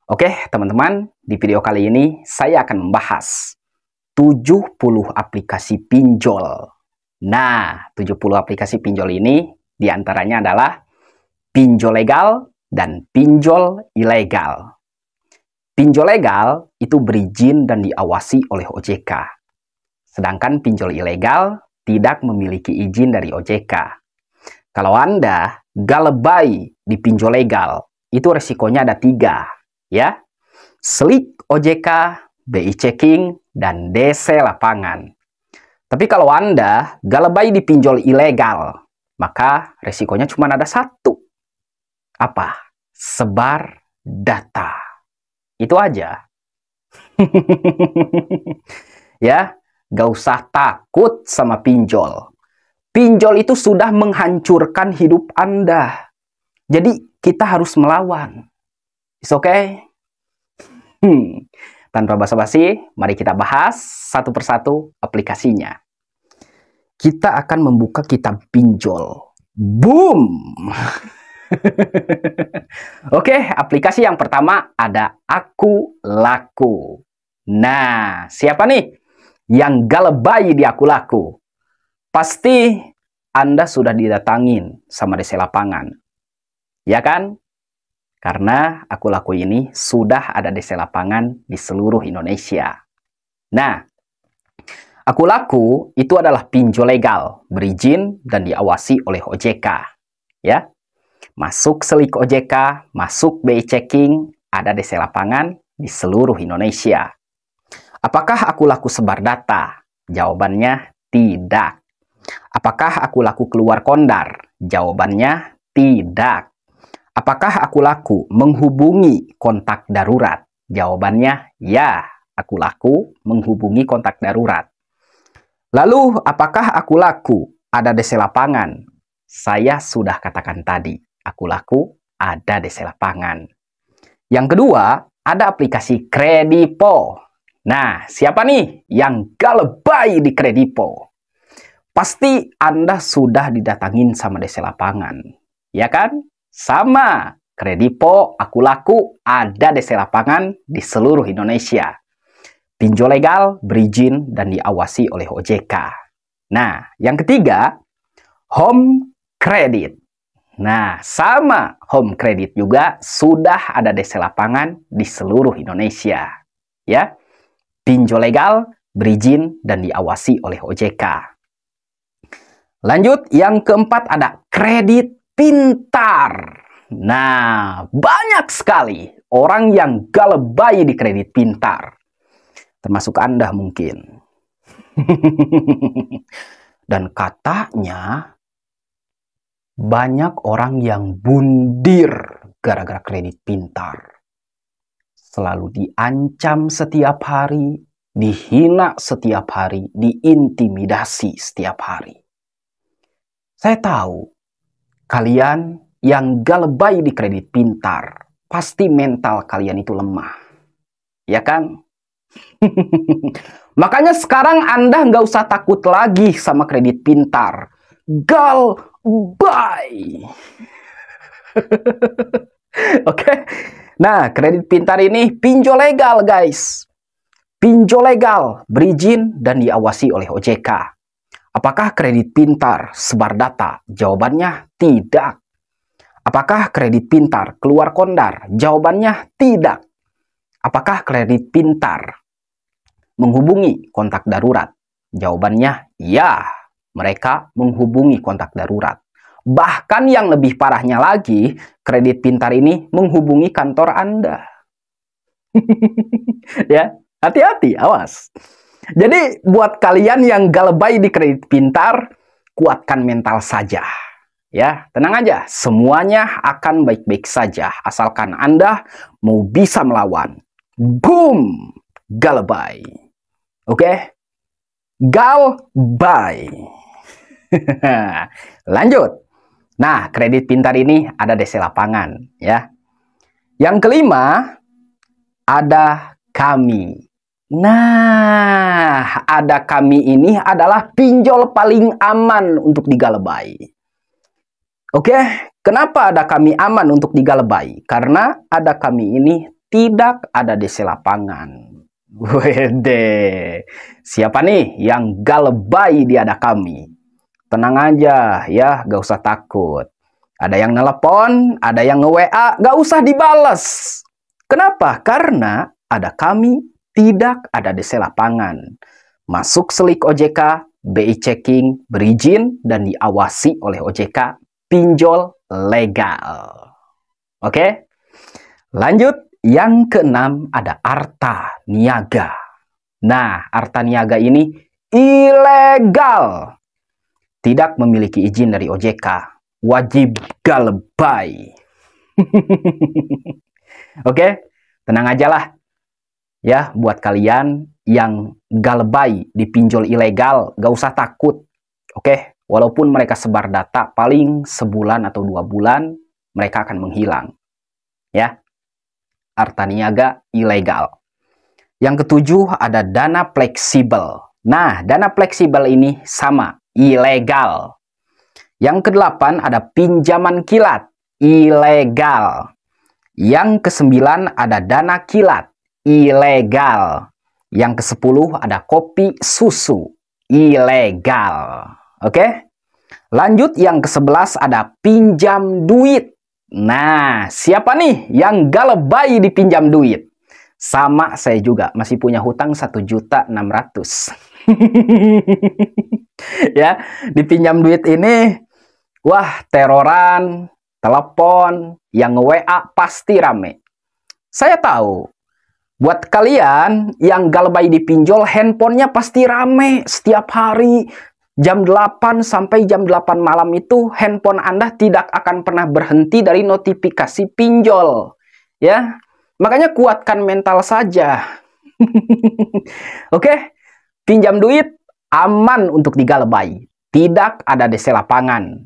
Oke, teman-teman, di video kali ini saya akan membahas 70 aplikasi pinjol. Nah, 70 aplikasi pinjol ini diantaranya adalah pinjol legal dan pinjol ilegal. Pinjol legal itu berizin dan diawasi oleh OJK. Sedangkan pinjol ilegal tidak memiliki izin dari OJK. Kalau Anda galebai di pinjol legal, itu resikonya ada 3. Ya, SLIK OJK, BI checking, dan DC lapangan. Tapi kalau Anda galebai di pinjol ilegal, maka resikonya cuma ada 1. Apa? Sebar data. Itu aja. Ya, gak usah takut sama pinjol. Pinjol itu sudah menghancurkan hidup Anda. Jadi kita harus melawan. It's okay? Tanpa basa-basi, mari kita bahas satu persatu aplikasinya. Kita akan membuka kitab pinjol. Boom! Oke, aplikasi yang pertama ada Aku Laku. Nah, siapa nih yang galebai di Aku Laku? Pasti Anda sudah didatangin sama DC lapangan. Ya kan? Karena Aku Laku ini sudah ada DC lapangan di seluruh Indonesia. Nah, Aku Laku itu adalah pinjol legal, berizin dan diawasi oleh OJK. Ya, masuk SLIK OJK, masuk BI checking, ada DC lapangan di seluruh Indonesia. Apakah Aku Laku sebar data? Jawabannya tidak. Apakah Aku Laku keluar kondar? Jawabannya tidak. Apakah Aku Laku menghubungi kontak darurat? Jawabannya ya, Aku Laku menghubungi kontak darurat. Lalu, apakah Aku Laku ada DC lapangan? Saya sudah katakan tadi, Aku Laku ada DC lapangan. Yang kedua, ada aplikasi Kredipo. Nah, siapa nih yang galebai di Kredipo? Pasti Anda sudah didatangin sama DC lapangan, ya kan? Sama, Kredipo, Aku Laku ada DC lapangan di seluruh Indonesia. Pinjol legal, berizin, dan diawasi oleh OJK. Nah, yang ketiga, Home Credit. Nah, sama, Home Credit juga sudah ada DC lapangan di seluruh Indonesia. Ya, pinjol legal, berizin, dan diawasi oleh OJK. Lanjut, yang keempat ada Kredit Pintar. Nah, banyak sekali orang yang galebai di Kredit Pintar. Termasuk Anda mungkin. Dan katanya banyak orang yang bundir gara-gara Kredit Pintar. Selalu diancam setiap hari, dihina setiap hari, diintimidasi setiap hari. Saya tahu kalian yang galebai di Kredit Pintar, pasti mental kalian itu lemah. Ya kan? Makanya sekarang Anda nggak usah takut lagi sama Kredit Pintar. Galebai. Oke. Nah, Kredit Pintar ini pinjol legal, guys. Pinjol legal, berizin dan diawasi oleh OJK. Apakah Kredit Pintar sebar data? Jawabannya tidak. Apakah Kredit Pintar keluar kondar? Jawabannya tidak. Apakah Kredit Pintar menghubungi kontak darurat? Jawabannya ya, mereka menghubungi kontak darurat. Bahkan yang lebih parahnya lagi, Kredit Pintar ini menghubungi kantor Anda. Ya, hati-hati, awas. Jadi buat kalian yang galebai di Kredit Pintar, kuatkan mental saja. Ya, tenang aja, semuanya akan baik-baik saja asalkan Anda mau bisa melawan. Boom, galebai. Oke? Galebai. Lanjut. Nah, Kredit Pintar ini ada DC lapangan, ya. Yang kelima ada Kami. Nah, ada Kami ini adalah pinjol paling aman untuk digalebai. Oke, kenapa ada Kami aman untuk digalebai? Karena ada Kami ini tidak ada DC lapangan. Wede, siapa nih yang gak lebay di ada kami? Tenang aja ya, gak usah takut. Ada yang nelpon, ada yang nge-WA, gak usah dibales. Kenapa? Karena ada kami, tidak ada DC lapangan. Masuk selik OJK, BI checking, berizin, dan diawasi oleh OJK, pinjol legal. Oke? Lanjut, yang keenam ada harta niaga. Nah, harta niaga ini ilegal. Tidak memiliki izin dari OJK. Wajib gak lebay. Oke, tenang aja lah. Ya, buat kalian yang gak lebay di pinjol ilegal, gak usah takut. Oke, walaupun mereka sebar data, paling sebulan atau 2 bulan, mereka akan menghilang. Ya, harta niaga ilegal. Yang ketujuh ada dana fleksibel. Nah, dana fleksibel ini sama, ilegal. Yang kedelapan ada pinjaman kilat, ilegal. Yang kesembilan ada dana kilat, ilegal. Yang kesepuluh ada kopi susu, ilegal. Oke? Lanjut yang ke-11 ada pinjam duit. Nah, siapa nih yang gak lebay dipinjam duit? Sama saya juga, masih punya hutang 1.600.000. Ya, dipinjam duit ini, wah, teroran, telepon, yang nge-WA pasti rame. Saya tahu, buat kalian yang gak lebay dipinjol, handphonenya pasti rame setiap hari. Jam 8 sampai jam 8 malam itu handphone Anda tidak akan pernah berhenti dari notifikasi pinjol. Ya, makanya kuatkan mental saja. Oke, pinjam duit aman untuk digalebay. Tidak ada DC lapangan.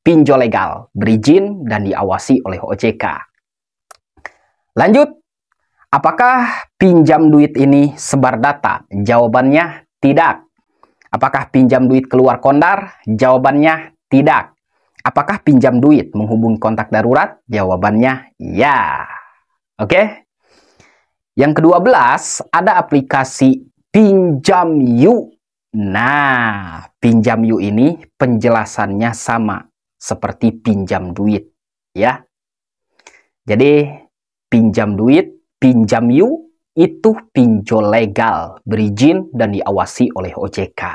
Pinjol legal, berizin dan diawasi oleh OJK. Lanjut, apakah pinjam duit ini sebar data? Jawabannya tidak. Apakah pinjam duit keluar kondar? Jawabannya tidak. Apakah pinjam duit menghubungi kontak darurat? Jawabannya ya. Oke. Yang ke-12 ada aplikasi Pinjam You. Nah, Pinjam You ini penjelasannya sama seperti pinjam duit, ya. Jadi, pinjam duit, Pinjam You itu pinjol legal, berizin dan diawasi oleh OJK.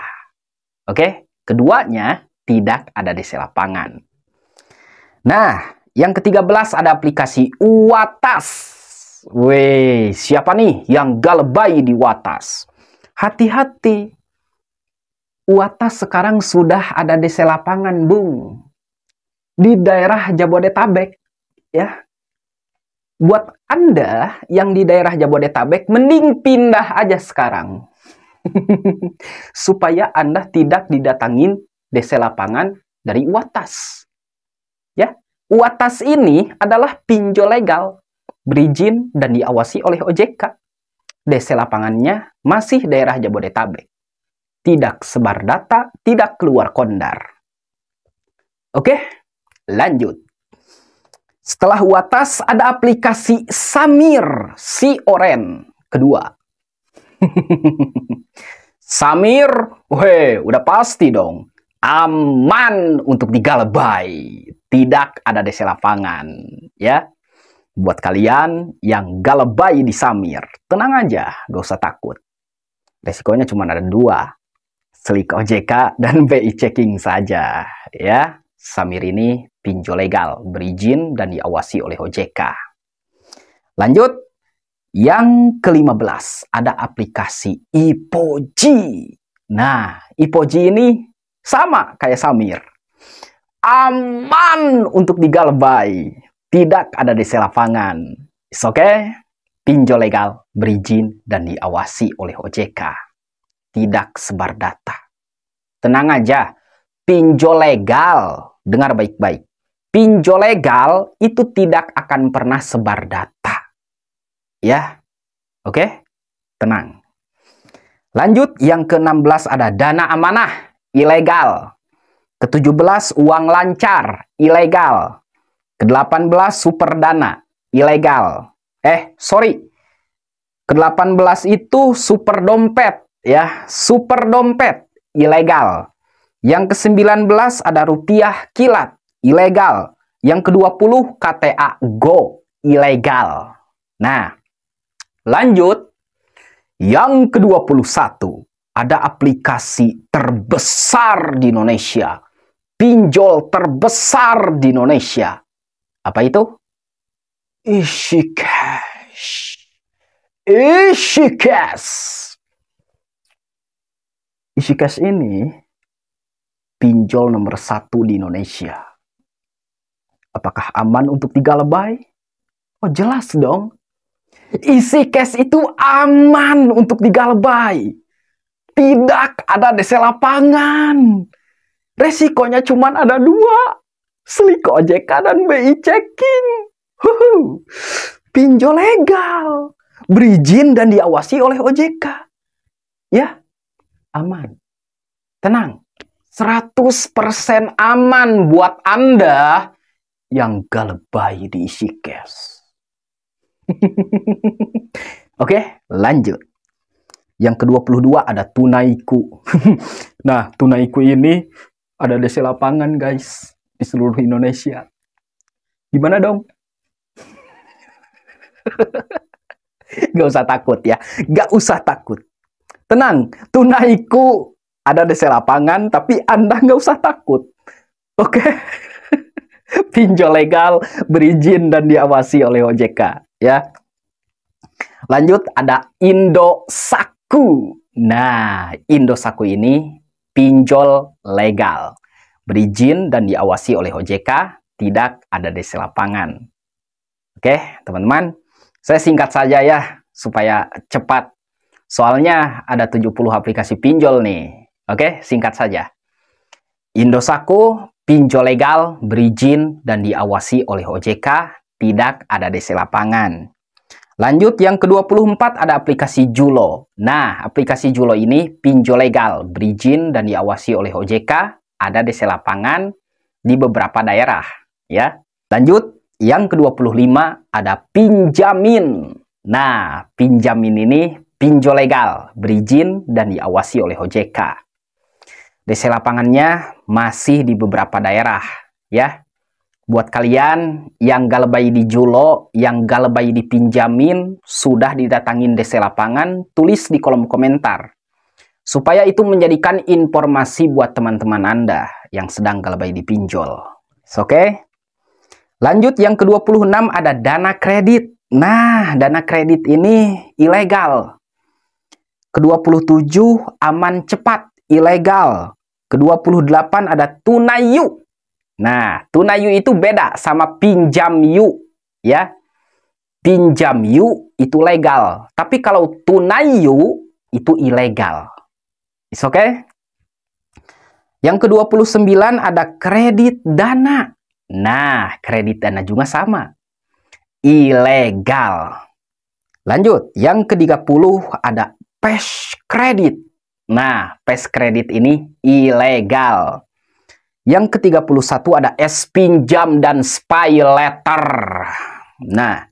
Oke, keduanya tidak ada DC lapangan. Nah, yang ke-13 ada aplikasi Uwatas. Weh, siapa nih yang gak lebay di Uwatas? Hati-hati, Uwatas sekarang sudah ada DC lapangan, Bung. Di daerah Jabodetabek, ya. Buat Anda yang di daerah Jabodetabek, mending pindah aja sekarang. Supaya Anda tidak didatangin DC lapangan dari Uwatas. Ya, Uwatas ini adalah pinjol legal, berizin dan diawasi oleh OJK. DC lapangannya masih daerah Jabodetabek. Tidak sebar data, tidak keluar kondar. Oke, lanjut. Setelah Uwatas ada aplikasi Samir, si oren kedua. Samir, weh, udah pasti dong. Aman untuk digalebay. Tidak ada DC lapangan, ya. Buat kalian yang galebay di Samir, tenang aja, gak usah takut. Resikonya cuma ada 2. Selik OJK dan BI checking saja, ya. Samir ini pinjol legal, berizin dan diawasi oleh OJK. Lanjut, yang ke-15 ada aplikasi Ipoji. Nah, Ipoji ini sama kayak Samir. Aman untuk digalebay. Tidak ada DC lapangan. It's okay? Pinjol legal, berizin dan diawasi oleh OJK. Tidak sebar data. Tenang aja, pinjol legal. Dengar baik-baik. Pinjol legal itu tidak akan pernah sebar data. Ya. Oke? Tenang. Lanjut, yang ke-16 ada dana amanah, ilegal. Ke-17 uang lancar, ilegal. Ke-18 super dana, ilegal. Sorry. Ke-18 itu super dompet ya, super dompet ilegal. Yang ke-19 ada rupiah kilat, ilegal. Yang ke-20 KTA Go, ilegal. Nah, lanjut. Yang ke-21 ada aplikasi terbesar di Indonesia. Pinjol terbesar di Indonesia. Apa itu? EasyCash. EasyCash. EasyCash ini pinjol nomor 1 di Indonesia. Apakah aman untuk digalebai? Oh, jelas dong. EasyCash itu aman untuk digalebai. Tidak ada DC lapangan. Resikonya cuma ada 2. Slik OJK dan BI checking. Pinjol legal. Berizin dan diawasi oleh OJK. Ya, aman. Tenang. 100% aman buat Anda yang galebai di EasyCash. Oke, lanjut. Yang ke-22 ada Tunaiku. Nah, Tunaiku ini ada DC lapangan, guys, di seluruh Indonesia. Gimana dong? Gak usah takut ya. Gak usah takut. Tenang, Tunaiku ada DC lapangan, tapi Anda gak usah takut. Oke? Pinjol legal, berizin dan diawasi oleh OJK. Ya. Lanjut, ada Indosako. Nah, Indosako ini pinjol legal, berizin dan diawasi oleh OJK, tidak ada DC lapangan. Oke, teman-teman, saya singkat saja ya, supaya cepat. Soalnya ada 70 aplikasi pinjol nih. Oke, singkat saja. Indosako, pinjol legal, berizin dan diawasi oleh OJK, tidak ada DC lapangan. Lanjut, yang ke-24 ada aplikasi Julo. Nah, aplikasi Julo ini pinjol legal, berizin dan diawasi oleh OJK, ada DC lapangan di beberapa daerah. Ya. Lanjut, yang ke-25 ada Pinjamin. Nah, Pinjamin ini pinjol legal, berizin dan diawasi oleh OJK. DC lapangannya masih di beberapa daerah. Ya. Buat kalian yang galebai di Julo, yang galebai di Pinjamin, sudah didatangin DC lapangan, tulis di kolom komentar. Supaya itu menjadikan informasi buat teman-teman Anda yang sedang galebai di pinjol. Oke? Lanjut, yang ke-26 ada dana kredit. Nah, dana kredit ini ilegal. Ke-27 aman cepat, ilegal. Ke-28 ada Tunayu. Nah, Tunayu itu beda sama Pinjamyu, ya. Pinjamyu itu legal, tapi kalau Tunayu itu ilegal. Is okay? Yang ke-29 ada kredit dana. Nah, kredit dana juga sama, ilegal. Lanjut, yang ke-30 ada PES kredit. Nah, PES kredit ini ilegal. Yang ke-31 ada S-Pinjam dan Spy Letter. Nah,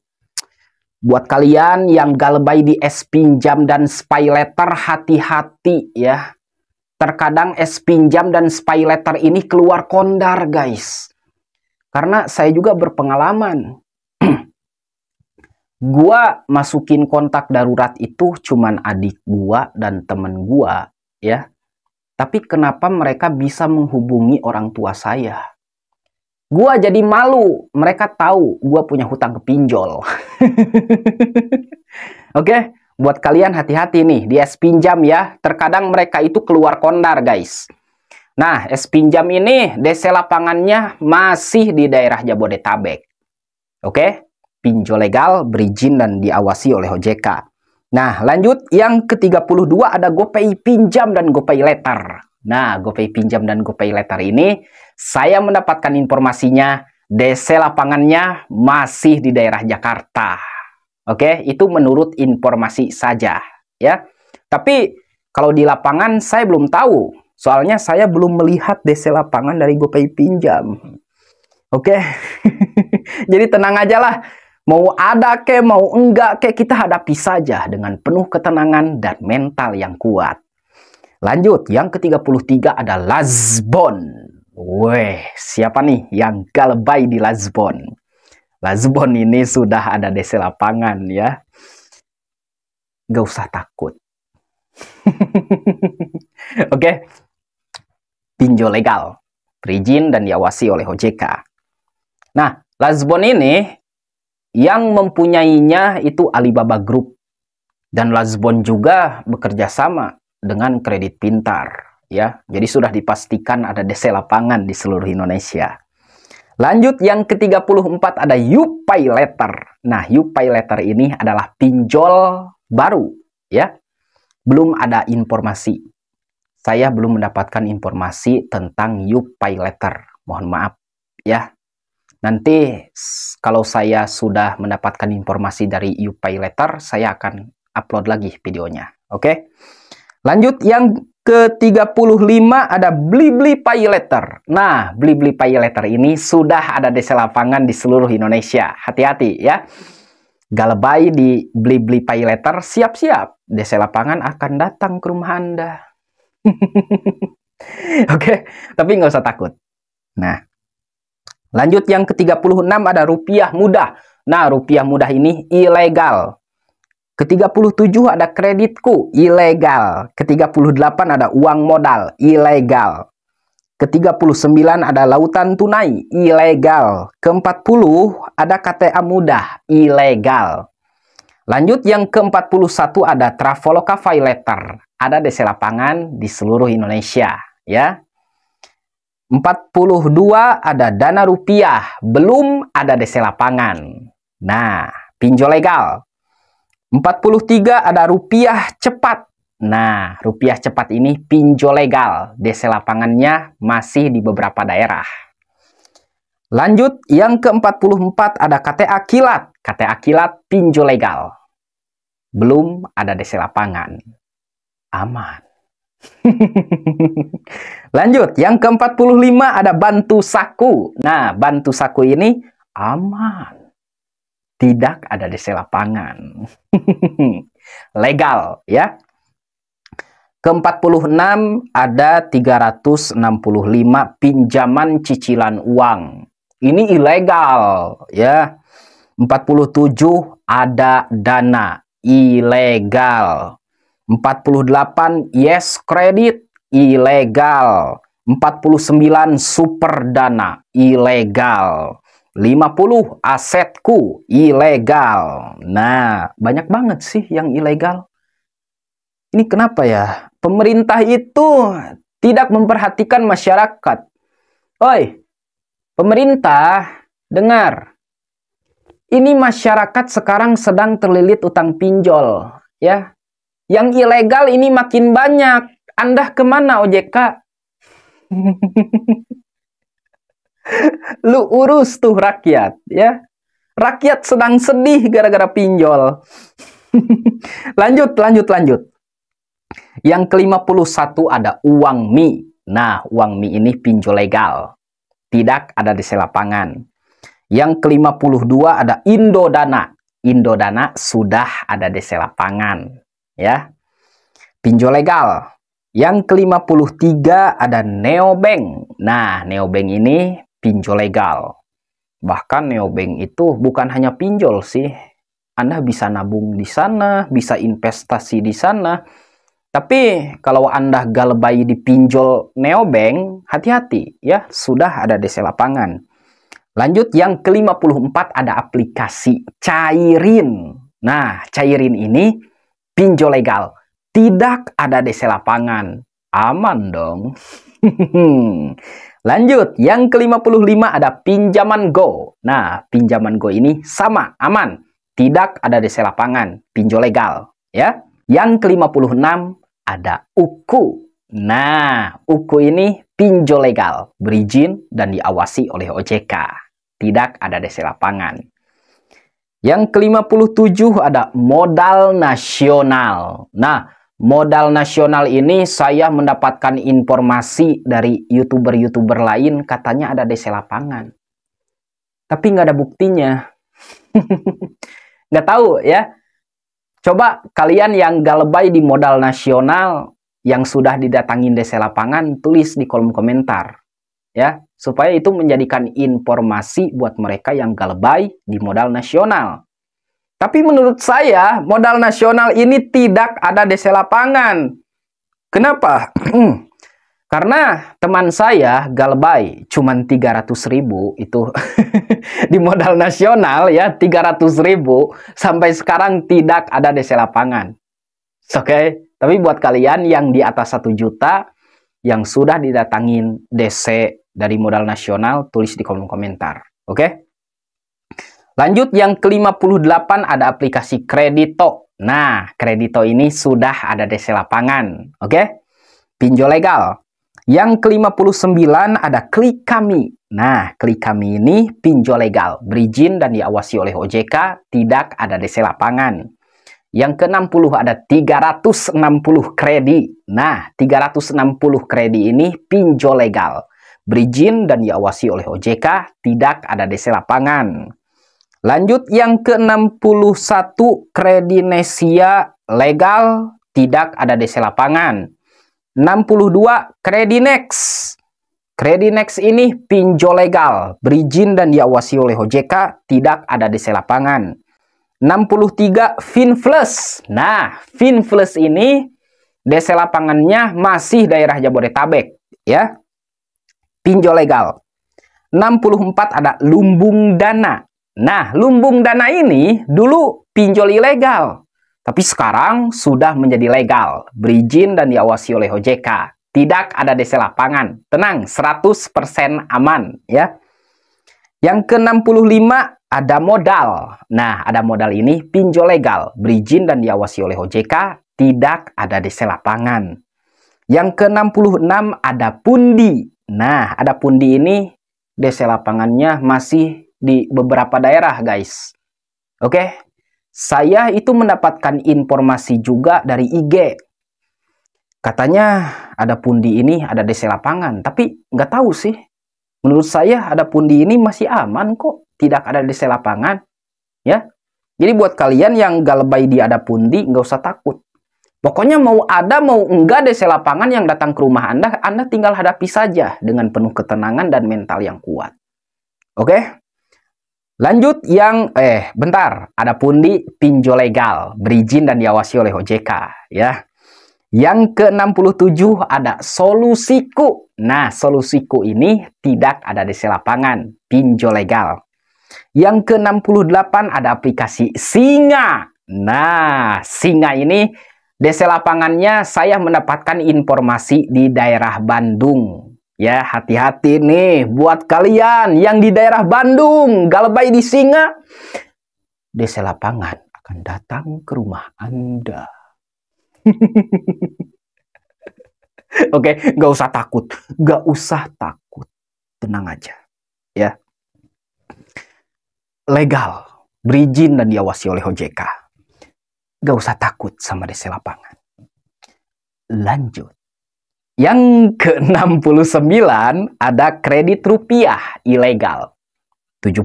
buat kalian yang galebai di S-Pinjam dan Spy Letter, hati-hati ya. Terkadang S-Pinjam dan Spy Letter ini keluar kondar, guys. Karena saya juga berpengalaman. Gua masukin kontak darurat itu cuman adik gua dan temen gua, ya. Tapi kenapa mereka bisa menghubungi orang tua saya? Gua jadi malu. Mereka tahu gua punya hutang ke pinjol. Oke, buat kalian hati-hati nih di S-Pinjam ya. Terkadang mereka itu keluar kondar, guys. Nah, S-Pinjam ini DC lapangannya masih di daerah Jabodetabek. Oke? Pinjol legal, berizin dan diawasi oleh OJK. Nah, lanjut yang ke-32 ada GoPay Pinjam dan GoPay Letter. Nah, GoPay Pinjam dan GoPay Letter ini saya mendapatkan informasinya DC lapangannya masih di daerah Jakarta. Oke, itu menurut informasi saja ya. Tapi kalau di lapangan saya belum tahu. Soalnya saya belum melihat DC lapangan dari GoPay Pinjam. Oke. Jadi tenang aja lah. Mau ada ke, mau enggak ke, kita hadapi saja dengan penuh ketenangan dan mental yang kuat. Lanjut, yang ke-33 ada Lazbon. Weh, siapa nih yang gak lebay di Lazbon? Lazbon ini sudah ada DC lapangan ya. Gak usah takut. Oke. Pinjol legal, berizin dan diawasi oleh OJK. Nah, Lazbon ini yang mempunyainya itu Alibaba Group. Dan Lazbon juga bekerja sama dengan Kredit Pintar. Ya, jadi sudah dipastikan ada DC lapangan di seluruh Indonesia. Lanjut, yang ke-34 ada YouPayLater. Nah, YouPayLater ini adalah pinjol baru, ya. Belum ada informasi. Saya belum mendapatkan informasi tentang YouPayLater. Mohon maaf, ya. Nanti kalau saya sudah mendapatkan informasi dari YouPayLater, saya akan upload lagi videonya. Oke. Lanjut, yang ke-35 ada BliBliPayLater. Nah, BliBliPayLater ini sudah ada DC lapangan di seluruh Indonesia. Hati-hati ya. Gak lebay di BliBliPayLater, siap-siap. DC lapangan akan datang ke rumah Anda. Oke, tapi nggak usah takut. Nah, lanjut yang ke-36 ada Rupiah Mudah. Nah, Rupiah Mudah ini ilegal. Ke-37 ada Kreditku, ilegal. Ke-38 ada Uang Modal, ilegal. Ke-39 ada Lautan Tunai, ilegal. Ke-40 ada KTA Mudah, ilegal. Lanjut yang ke-41 ada Traveloka PayLater. Ada DC lapangan di seluruh Indonesia, ya. 42 ada Dana Rupiah, belum ada DC lapangan. Nah, pinjol legal. 43 ada Rupiah Cepat. Nah, Rupiah Cepat ini pinjol legal. DC lapangannya masih di beberapa daerah. Lanjut, yang ke-44 ada KTA Kilat. KTA Kilat pinjol legal. Belum ada DC lapangan. Aman. Lanjut, yang ke-45 ada Bantu Saku. Nah, Bantu Saku ini aman. Tidak ada DC lapangan. Legal ya. Ke-46 ada 365 pinjaman cicilan uang. Ini ilegal ya. 47 ada Dana, ilegal. 48 Yes Credit, ilegal. 49 Super Dana, ilegal. 50 Asetku, ilegal. Nah, banyak banget sih yang ilegal. Ini kenapa ya? Pemerintah itu tidak memperhatikan masyarakat. Oi, pemerintah, dengar. Ini masyarakat sekarang sedang terlilit utang pinjol, ya. Yang ilegal ini makin banyak. Anda kemana, OJK? Lu urus tuh rakyat, ya. Rakyat sedang sedih gara-gara pinjol. Lanjut. Yang ke-51 ada uang mie. Nah, uang mie ini pinjol legal. Tidak ada DC lapangan. Yang ke-52 ada Indodana. Indodana sudah ada DC lapangan, ya. Pinjol legal. Yang ke-53 ada Neobank. Nah, Neobank ini pinjol legal. Bahkan Neobank itu bukan hanya pinjol sih. Anda bisa nabung di sana, bisa investasi di sana. Tapi kalau Anda gak lebay di pinjol Neobank, hati-hati ya, sudah ada DC lapangan. Lanjut, yang ke-54 ada aplikasi Cairin. Nah, Cairin ini pinjol legal. Tidak ada DC lapangan. Aman dong. Lanjut, yang ke-55 ada Pinjaman Go. Nah, Pinjaman Go ini sama, aman. Tidak ada DC lapangan, pinjol legal. Ya. Yang ke-56 ada UKU. Nah, UKU ini pinjol legal, berizin dan diawasi oleh OJK. Tidak ada DC lapangan. Yang ke-57 ada Modal Nasional. Nah, Modal Nasional ini saya mendapatkan informasi dari YouTuber-YouTuber lain, katanya ada DC lapangan. Tapi nggak ada buktinya. Nggak tahu ya. Coba kalian yang gak lebay di modal nasional, yang sudah didatangin DC Lapangan, tulis di kolom komentar. Ya, supaya itu menjadikan informasi buat mereka yang gak lebay di modal nasional. Tapi menurut saya, modal nasional ini tidak ada DC Lapangan. Kenapa? Karena teman saya galbay cuman 300.000 itu di modal nasional ya, 300.000 sampai sekarang tidak ada DC Lapangan. Oke, tapi buat kalian yang di atas 1 juta yang sudah didatangin DC dari modal nasional, tulis di kolom komentar. Oke. Lanjut yang ke-58 ada aplikasi Kredito. Nah, Kredito ini sudah ada DC Lapangan. Oke. Pinjol legal. Yang ke-59 ada Klik Kami. Nah, Klik Kami ini pinjol legal, berizin dan diawasi oleh OJK, tidak ada DC Lapangan. Yang ke-60 ada 360 kredi. Nah, 360 kredi ini pinjol legal, berizin dan diawasi oleh OJK, tidak ada DC Lapangan. Lanjut yang ke-61 Kredinesia legal, tidak ada DC Lapangan. 62 Kredinex. Kredinex ini pinjol legal, berizin dan diawasi oleh OJK, tidak ada DC Lapangan. 63 Finflus. Nah, Finflus ini DC Lapangannya masih daerah Jabodetabek, ya. Pinjol legal. 64 ada Lumbung Dana. Nah, Lumbung Dana ini dulu pinjol ilegal, tapi sekarang sudah menjadi legal, berizin dan diawasi oleh OJK. Tidak ada DC Lapangan. Tenang, 100% aman ya. Yang ke-65 ada Modal. Nah, ada Modal ini pinjol legal, berizin dan diawasi oleh OJK, tidak ada DC Lapangan. Yang ke-66 ada Pundi. Nah, ada Pundi ini DC Lapangannya masih di beberapa daerah, guys. Oke. Saya itu mendapatkan informasi juga dari IG. Katanya ada Pundi ini ada DC Lapangan, tapi nggak tahu sih. Menurut saya ada Pundi ini masih aman kok, tidak ada DC Lapangan, ya. Jadi buat kalian yang gak lebay di ada Pundi, nggak usah takut. Pokoknya mau ada mau enggak DC Lapangan yang datang ke rumah Anda tinggal hadapi saja dengan penuh ketenangan dan mental yang kuat. Oke? Lanjut yang bentar, ada Pundi pinjol legal, berizin dan diawasi oleh OJK, ya. Yang ke-67 ada Solusiku. Nah, Solusiku ini tidak ada DC Lapangan, pinjol legal. Yang ke-68 ada aplikasi Singa. Nah, Singa ini DC Lapangannya saya mendapatkan informasi di daerah Bandung. Ya, hati-hati nih buat kalian yang di daerah Bandung, gak lebay di Singa. DC Lapangan akan datang ke rumah Anda. Oke, gak usah takut. Gak usah takut. Tenang aja. Ya. Legal, berizin dan diawasi oleh OJK. Gak usah takut sama DC Lapangan. Lanjut. Yang ke-69 ada kredit rupiah ilegal. 70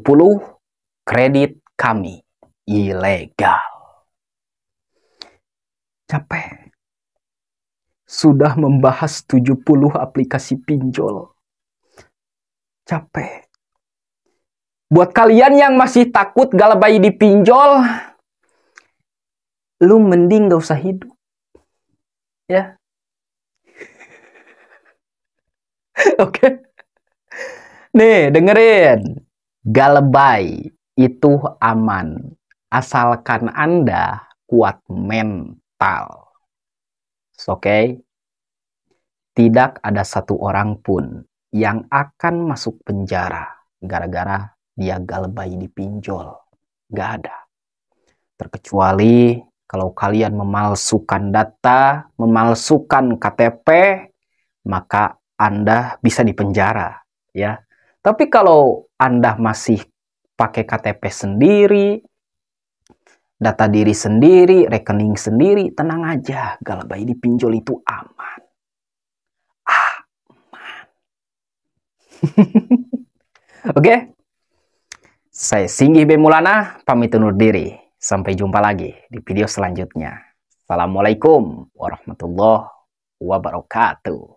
kredit kami ilegal. Capek. Sudah membahas 70 aplikasi pinjol. Capek. Buat kalian yang masih takut gak lebay di pinjol, lu mending gak usah hidup. Ya. Oke. Nih, dengerin. Gak lebay itu aman. Asalkan Anda kuat mental. Oke. Tidak ada satu orang pun yang akan masuk penjara gara-gara dia gak lebay di pinjol. Gak ada. Terkecuali kalau kalian memalsukan data, memalsukan KTP, maka Anda bisa dipenjara, ya. Tapi kalau Anda masih pakai KTP sendiri, data diri sendiri, rekening sendiri, tenang aja, gak lebay di pinjol itu aman. Aman. Oke. Saya Singgih Bemulana, pamit undur diri. Sampai jumpa lagi di video selanjutnya. Assalamualaikum warahmatullahi wabarakatuh.